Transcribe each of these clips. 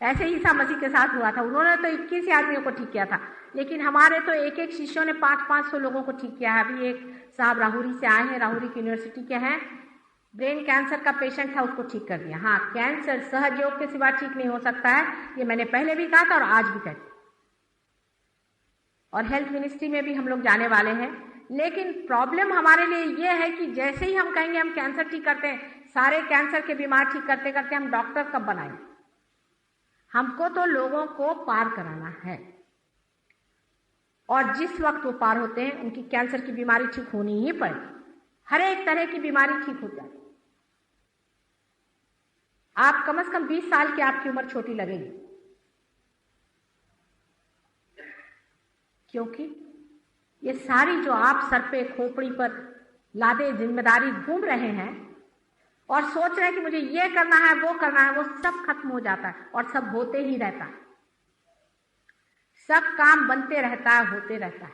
ऐसे ही ईसा मसीह के साथ हुआ था, उन्होंने तो 21 आदमियों को ठीक किया था, लेकिन हमारे तो एक एक शिष्यों ने 500-500 लोगों को ठीक किया है। अभी एक साहब राहुरी से आए हैं, राहुरी की यूनिवर्सिटी के हैं, ब्रेन कैंसर का पेशेंट था, उसको ठीक कर दिया। हाँ, कैंसर सहज योग के सिवा ठीक नहीं हो सकता है, ये मैंने पहले भी कहा था और आज भी कहती। और हेल्थ मिनिस्ट्री में भी हम लोग जाने वाले हैं, लेकिन प्रॉब्लम हमारे लिए ये है कि जैसे ही हम कहेंगे हम कैंसर ठीक करते हैं, सारे कैंसर के बीमार ठीक करते करते हम डॉक्टर कब बनाएंगे? हमको तो लोगों को पार कराना है, और जिस वक्त वो पार होते हैं उनकी कैंसर की बीमारी ठीक होनी ही पड़ेगी। हर एक तरह की बीमारी ठीक हो जाती। आप कम से कम 20 साल की आपकी उम्र छोटी लगेगी, क्योंकि ये सारी जो आप सर पे खोपड़ी पर लादे जिम्मेदारी घूम रहे हैं और सोच रहे हैं कि मुझे ये करना है वो करना है, वो सब खत्म हो जाता है और सब होते ही रहता है। सब काम बनते रहता है, होते रहता है।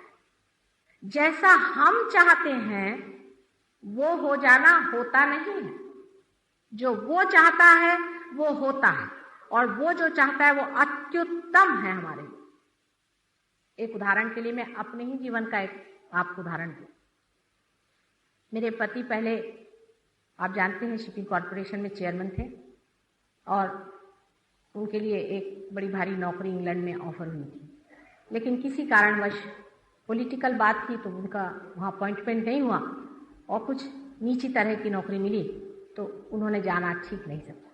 जैसा हम चाहते हैं वो हो जाना होता नहीं है। जो वो चाहता है वो होता है, और वो जो चाहता है वो अत्युत्तम है हमारे लिए। एक उदाहरण के लिए मैं अपने ही जीवन का एक आपको उदाहरण दूं। मेरे पति पहले, आप जानते हैं, शिपिंग कॉरपोरेशन में चेयरमैन थे, और उनके लिए एक बड़ी भारी नौकरी इंग्लैंड में ऑफर हुई थी, लेकिन किसी कारणवश पॉलिटिकल बात थी तो उनका वहाँ अपॉइंटमेंट नहीं हुआ और कुछ नीची तरह की नौकरी मिली, तो उन्होंने जाना ठीक नहीं समझा।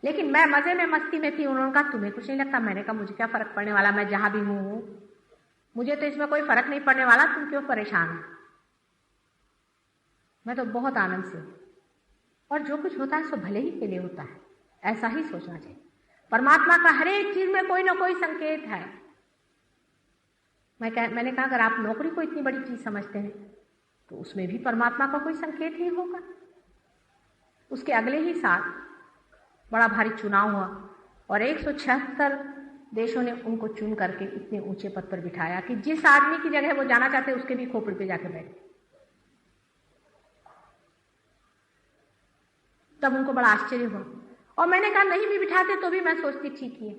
लेकिन मैं मजे में मस्ती में थी। उन्होंने कहा तुम्हें कुछ नहीं लगता? मैंने कहा मुझे क्या फर्क पड़ने वाला, मैं जहां भी हूँ, मुझे तो इसमें कोई फर्क नहीं पड़ने वाला, तुम क्यों परेशान हो? मैं तो बहुत आनंद से हूँ, और जो कुछ होता है सो भले ही के लिए होता है, ऐसा ही सोचना चाहिए। परमात्मा का हर एक चीज में कोई ना कोई संकेत है। मैंने कहा अगर आप नौकरी को इतनी बड़ी चीज समझते हैं तो उसमें भी परमात्मा का कोई संकेत ही होगा। उसके अगले ही साल बड़ा भारी चुनाव हुआ और 176 देशों ने उनको चुन करके इतने ऊंचे पद पर बिठाया कि जिस आदमी की जगह वो जाना चाहते उसके भी खोपड़ी पे जाके बैठे। तब उनको बड़ा आश्चर्य हुआ, और मैंने कहा नहीं भी बिठाते तो भी मैं सोचती ठीक ही है।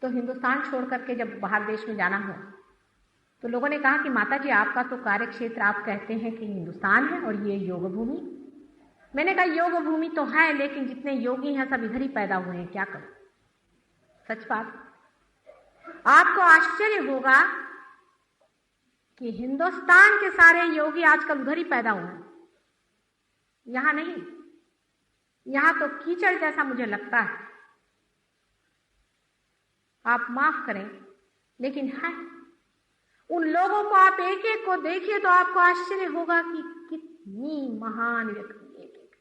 तो हिंदुस्तान छोड़ करके जब बाहर देश में जाना हुआ तो लोगों ने कहा कि माता जी आपका तो कार्य क्षेत्र आप कहते हैं कि हिंदुस्तान है और ये योग भूमि। मैंने कहा योग भूमि तो है, लेकिन जितने योगी हैं सब इधर ही पैदा हुए हैं, क्या करूं? सच बात। आपको आश्चर्य होगा कि हिंदुस्तान के सारे योगी आजकल उधर ही पैदा हुए हैं, यहां नहीं। यहां तो कीचड़ जैसा मुझे लगता है, आप माफ करें, लेकिन है। उन लोगों को आप एक एक को देखिए तो आपको आश्चर्य होगा कि कितनी महान व्यक्ति एक।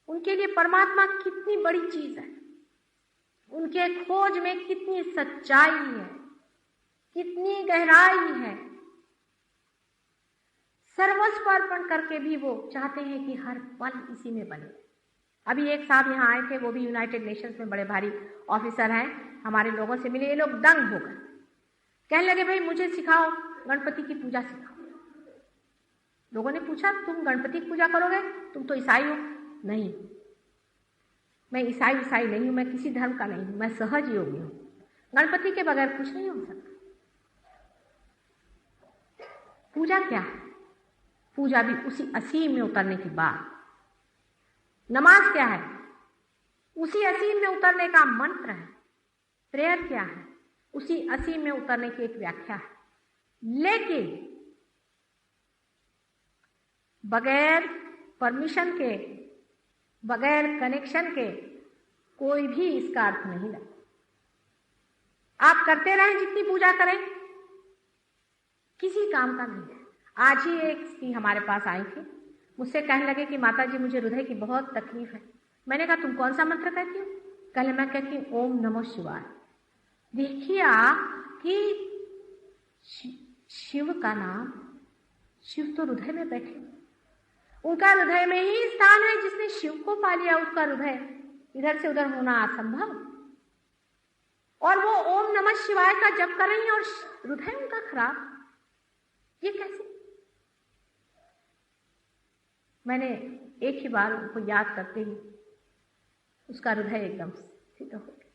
उनके लिए परमात्मा कितनी बड़ी चीज है, उनके खोज में कितनी सच्चाई है, कितनी गहराई है। सर्वस्व अर्पण करके भी वो चाहते हैं कि हर पल इसी में बने। अभी एक साहब यहाँ आए थे, वो भी यूनाइटेड नेशंस में बड़े भारी ऑफिसर हैं, हमारे लोगों से मिले। ये लोग दंग हो गए, कहने लगे भाई मुझे सिखाओ, गणपति की पूजा सिखाओ। लोगों ने पूछा तुम गणपति की पूजा करोगे? तुम तो ईसाई हो। नहीं, मैं ईसाई नहीं हूं, मैं किसी धर्म का नहीं हूं, मैं सहज योगी हूं। गणपति के बगैर कुछ नहीं हो सकता। पूजा क्या है? पूजा भी उसी असीम में उतरने की बात। नमाज क्या है? उसी असीम में उतरने का मंत्र है। प्रेयर क्या है? उसी असीम में उतरने की एक व्याख्या है। लेकिन बगैर परमिशन के, बगैर कनेक्शन के कोई भी इसका अर्थ नहीं लगता। आप करते रहें जितनी पूजा करें, किसी काम का नहीं है। आज ही एक स्त्री हमारे पास आई थी, मुझसे कहने लगे कि माता जी मुझे हृदय की बहुत तकलीफ है। मैंने कहा तुम कौन सा मंत्र कहती हो? कहले मैं कहती हूँ ओम नमो शिवाय। देखिए आप कि शिव का नाम, शिव तो हृदय में बैठे, उनका हृदय में ही स्थान है। जिसने शिव को पा लिया उसका हृदय इधर से उधर होना असंभव। और वो ओम नमः शिवाय का जप कर रही है और हृदय उनका खराब, ये कैसे? मैंने एक ही बार उनको याद करते ही उसका हृदय एकदम स्थिर हो गया।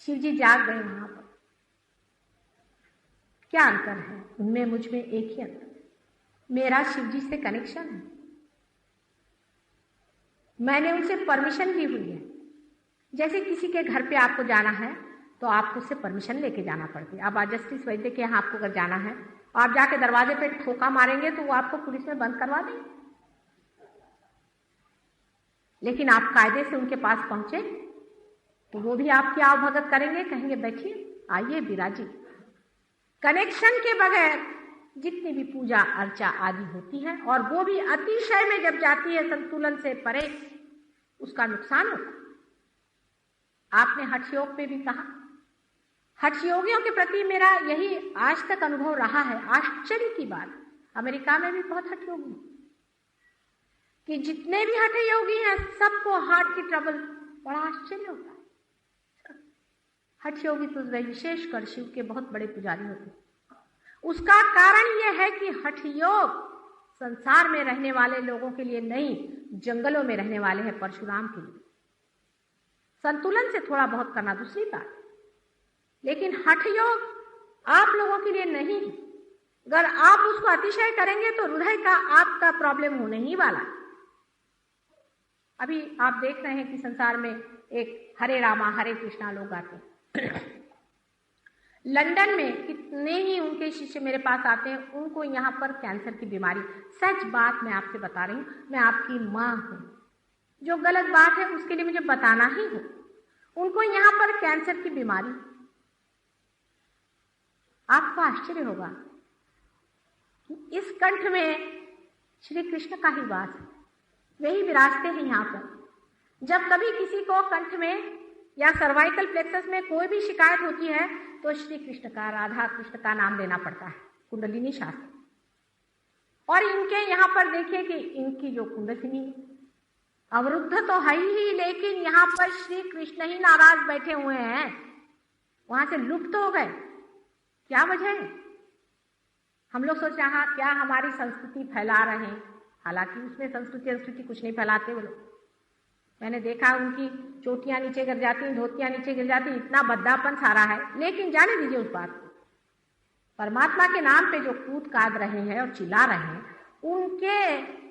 शिव जी जाग गए वहां पर। क्या अंतर है उनमें मुझ में? एक ही अंतर है, मेरा शिव जी से कनेक्शन है। मैंने उनसे परमिशन ली हुई है। जैसे किसी के घर पे आपको जाना है तो आपको उससे परमिशन लेके जाना पड़ती है। अब आज जस्टिस वैद्य के यहाँ आपको अगर जाना है, आप जाके दरवाजे पे ठोका मारेंगे तो वो आपको पुलिस में बंद करवा देंगे। लेकिन आप कायदे से उनके पास पहुंचे तो वो भी आपकी आवभगत करेंगे, कहेंगे बैठिए, आइए विराजी। कनेक्शन के बगैर जितनी भी पूजा अर्चा आदि होती है, और वो भी अतिशय में जब जाती है, संतुलन से परे, उसका नुकसान होता है। आपने हठ योग पे भी कहा, हठ योगियों के प्रति मेरा यही आज तक अनुभव रहा है। आश्चर्य की बात, अमेरिका में भी बहुत हठ योगी कि जितने भी हठ योगी हैं सबको हार्ट की ट्रबल, बड़ा आश्चर्य होता है। हठ योगी तो विशेषकर शिव के बहुत बड़े पुजारी होते हैं। उसका कारण यह है कि हठ योग संसार में रहने वाले लोगों के लिए नहीं, जंगलों में रहने वाले हैं परशुराम के लिए। संतुलन से थोड़ा बहुत करना दूसरी बात, लेकिन हठ योग आप लोगों के लिए नहीं। अगर आप उसको अतिशय करेंगे तो हृदय का आपका प्रॉब्लम होने ही वाला। अभी आप देख रहे हैं कि संसार में एक हरे रामा हरे कृष्णा लोग आते हैं। लंदन में कितने ही उनके शिष्य मेरे पास आते हैं, उनको यहाँ पर कैंसर की बीमारी, सच बात मैं आपसे बता रही हूँ, मैं आपकी माँ हूँ, जो गलत बात है उसके लिए मुझे बताना ही हो। उनको यहाँ पर कैंसर की बीमारी, आपको आश्चर्य होगा कि इस कंठ में श्री कृष्ण का ही वास है, वही विराजते हैं यहाँ पर। जब कभी किसी को कंठ में या सर्वाइकल प्लेक्सस में कोई भी शिकायत होती है तो श्री कृष्ण का, राधा कृष्ण का नाम लेना पड़ता है, कुंडलिनी शास्त्र। और इनके यहाँ पर देखिए कि इनकी जो कुंडलिनी अवरुद्ध तो है ही, लेकिन यहाँ पर श्री कृष्ण ही नाराज बैठे हुए हैं, वहां से लुप्त हो गए। क्या वजह है? हम लोग सोच रहे हैं क्या हमारी संस्कृति फैला रहे हैं, हालांकि उसमें संस्कृति कुछ नहीं फैलाते वो लोग। मैंने देखा उनकी चोटियां नीचे गिर जाती, धोतियां नीचे गिर जाती, इतना बद्दापन सारा है। लेकिन जाने दीजिए उस बात को। परमात्मा के नाम पे जो कूद काद रहे हैं और चिल्ला रहे हैं, उनके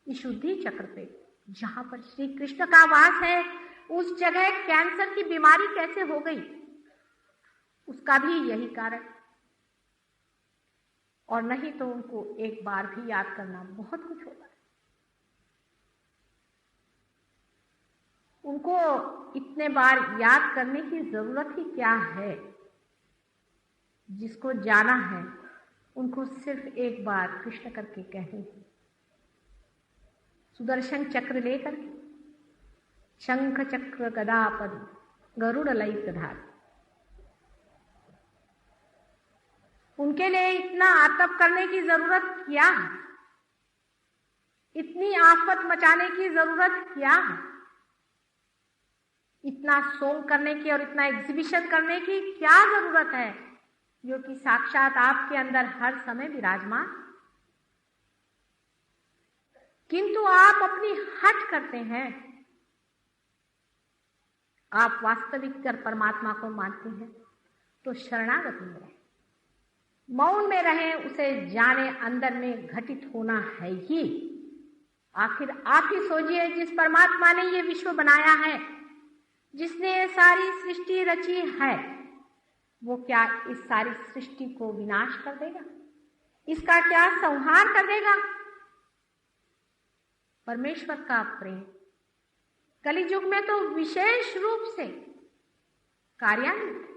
शुद्धि चक्र पे जहां पर श्री कृष्ण का वास है, उस जगह कैंसर की बीमारी कैसे हो गई? उसका भी यही कारण। और नहीं तो उनको एक बार भी याद करना बहुत कुछ होता है। उनको इतने बार याद करने की जरूरत ही क्या है? जिसको जाना है उनको सिर्फ एक बार कृष्ण करके कहने हैं। सुदर्शन चक्र लेकर के, शंख चक्र गदा पद गरुड़ ललित धार, उनके लिए इतना आतप करने की जरूरत क्या है? इतनी आफत मचाने की जरूरत क्या है? इतना सोंग करने की और इतना एग्जीबिशन करने की क्या जरूरत है, जो कि साक्षात आपके अंदर हर समय विराजमान। किंतु आप अपनी हट करते हैं। आप वास्तविक कर परमात्मा को मानते हैं तो शरणागति में रहें, मौन में रहें, उसे जाने अंदर में घटित होना है ही। आखिर आप ही सोचिए, जिस परमात्मा ने ये विश्व बनाया है, जिसने सारी सृष्टि रची है, वो क्या इस सारी सृष्टि को विनाश कर देगा? इसका क्या संहार कर देगा? परमेश्वर का प्रेम कलियुग में तो विशेष रूप से कार्यान्वित है।